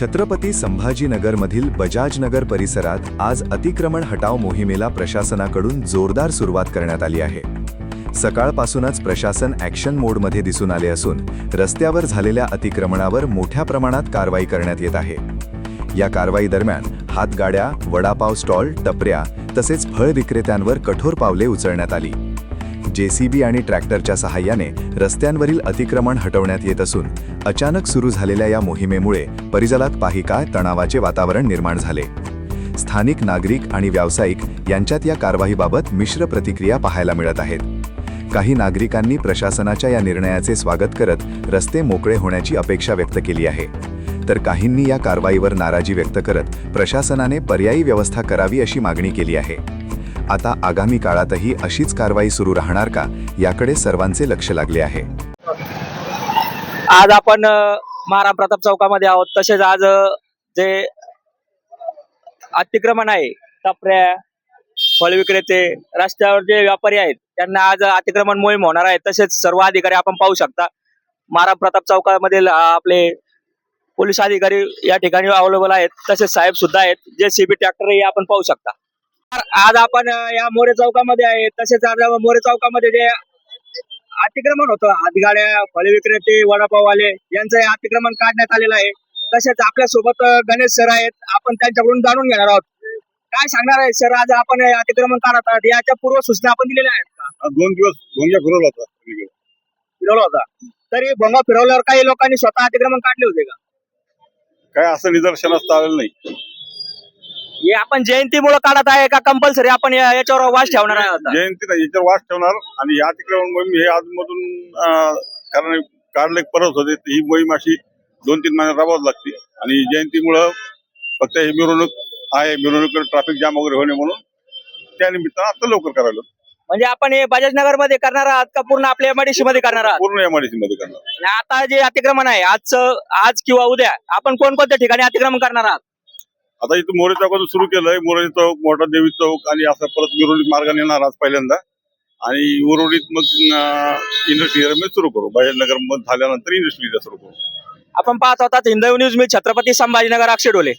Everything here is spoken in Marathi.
छत्रपती संभाजीनगरमधील बजाजनगर परिसरात आज अतिक्रमण हटाव मोहिमेला प्रशासनाकडून जोरदार सुरुवात करण्यात आली आहे। सकाळपासूनच प्रशासन ॲक्शन मोडमध्ये दिसून आले असून रस्त्यावर झालेल्या अतिक्रमणावर मोठ्या प्रमाणात कारवाई करण्यात येत आहे। या कारवाई दरम्यान हातगाड्या, वडापाव स्टॉल, टपऱ्या तसेच फळ विक्रेत्यांवर कठोर पावले उचलण्यात आली। जेसीबी आणि ट्रॅक्टरच्या सहाय्याने रस्त्यांवरील अतिक्रमण हटवण्यात येत असून अचानक सुरू झालेल्या या मोहिमेमुळे परिसरात काही काळ तणावाचे वातावरण निर्माण झाले। स्थानिक नागरिक आणि व्यावसायिक यांच्यात या कारवाईबाबत मिश्र प्रतिक्रिया पाहायला मिळत आहेत। काही नागरिकांनी प्रशासनाच्या या निर्णयाचे स्वागत करत रस्ते मोकळे होण्याची अपेक्षा व्यक्त केली आहे, तर काहींनी या कारवाईवर नाराजी व्यक्त करत प्रशासनाने पर्यायी व्यवस्था करावी अशी मागणी केली आहे। आता आगामी काळातही अशीच कारवाई सुरू राहणार का, याकडे सर्वांचे लक्ष लागले आहे। आज आपण महाराज प्रताप चौकामध्ये आहोत। तसेच आज जे अतिक्रमण आहे, टपऱ्या, फळ विक्रेते, रस्त्यावर जे व्यापारी आहेत त्यांना आज अतिक्रमण मोहीम होणार आहे। तसेच सर्व अधिकारी आपण पाहू शकता महाराज प्रताप चौकामधील आपले पोलीस अधिकारी या ठिकाणी अवेलेबल आहेत। तसेच साहेब सुद्धा आहेत, जे सीबी ट्रॅक्टरही आपण पाहू शकता। आज आपण या मोरे चौकामध्ये आहे। तसेच आज मोरे चौकामध्ये जे अतिक्रमण होतं, हातगाड्या, फळ विक्रेते, वडापाववाले यांचं अतिक्रमण काढण्यात आलेलं आहे। तसेच आपल्या सोबत गणेश सर आहेत, आपण त्यांच्याकडून जाणून घेणार आहोत। काय सांगणार आहे सर, आज आपण अतिक्रमण काढत आहात, याच्या पूर्व सूचना आपण दिलेल्या आहेत का? 2 दिवस भोंग्या फिरवला होता, तरी भोंगा फिरवल्यावर काही लोकांनी स्वतः अतिक्रमण काढले होते का? काय असं निदर्शनास आलेलं नाही। हे आपण जयंतीमुळे काढत आहे का कंपल्सरी आपण याच्यावर वास ठेवणार आहे? जयंती नाही, याच्यावर वास ठेवणार आणि या अतिक्रमण मोहीम हे आजमधून कारण काढले परत होते, ही मोहीम अशी 2-3 महिन्यात राबवावी लागते आणि जयंतीमुळं फक्त ही मिरवणूक आहे, मिरवणुकीवर ट्रॅफिक जाम वगैरे होणे म्हणून त्या निमित्तानं आता लवकर करायला। म्हणजे आपण हे बजाजनगर मध्ये करणार आहात का पूर्ण आपल्या एमआयडीसी मध्ये करणार आहात? पूर्ण एमआयडीसी मध्ये करणार। आणि आता जे अतिक्रमण आहे आज किंवा उद्या आपण कोणकोणत्या ठिकाणी अतिक्रमण करणार आहात? आता इथं मोरे चौकातून सुरू केलंय, मोरे चौक, मोठा देवी चौक आणि असं परत मिरवणूक मार्गाने येणार आज पहिल्यांदा आणि उर्वरित मग इंडस्ट्री एरियामध्ये सुरू करू। बजाजनगर मध्ये झाल्यानंतर इंडस्ट्री एरिया सुरू करू। आपण पाहत होतात हिंदवी न्यूज, मी छत्रपती संभाजीनगर, अक्षय ढोले।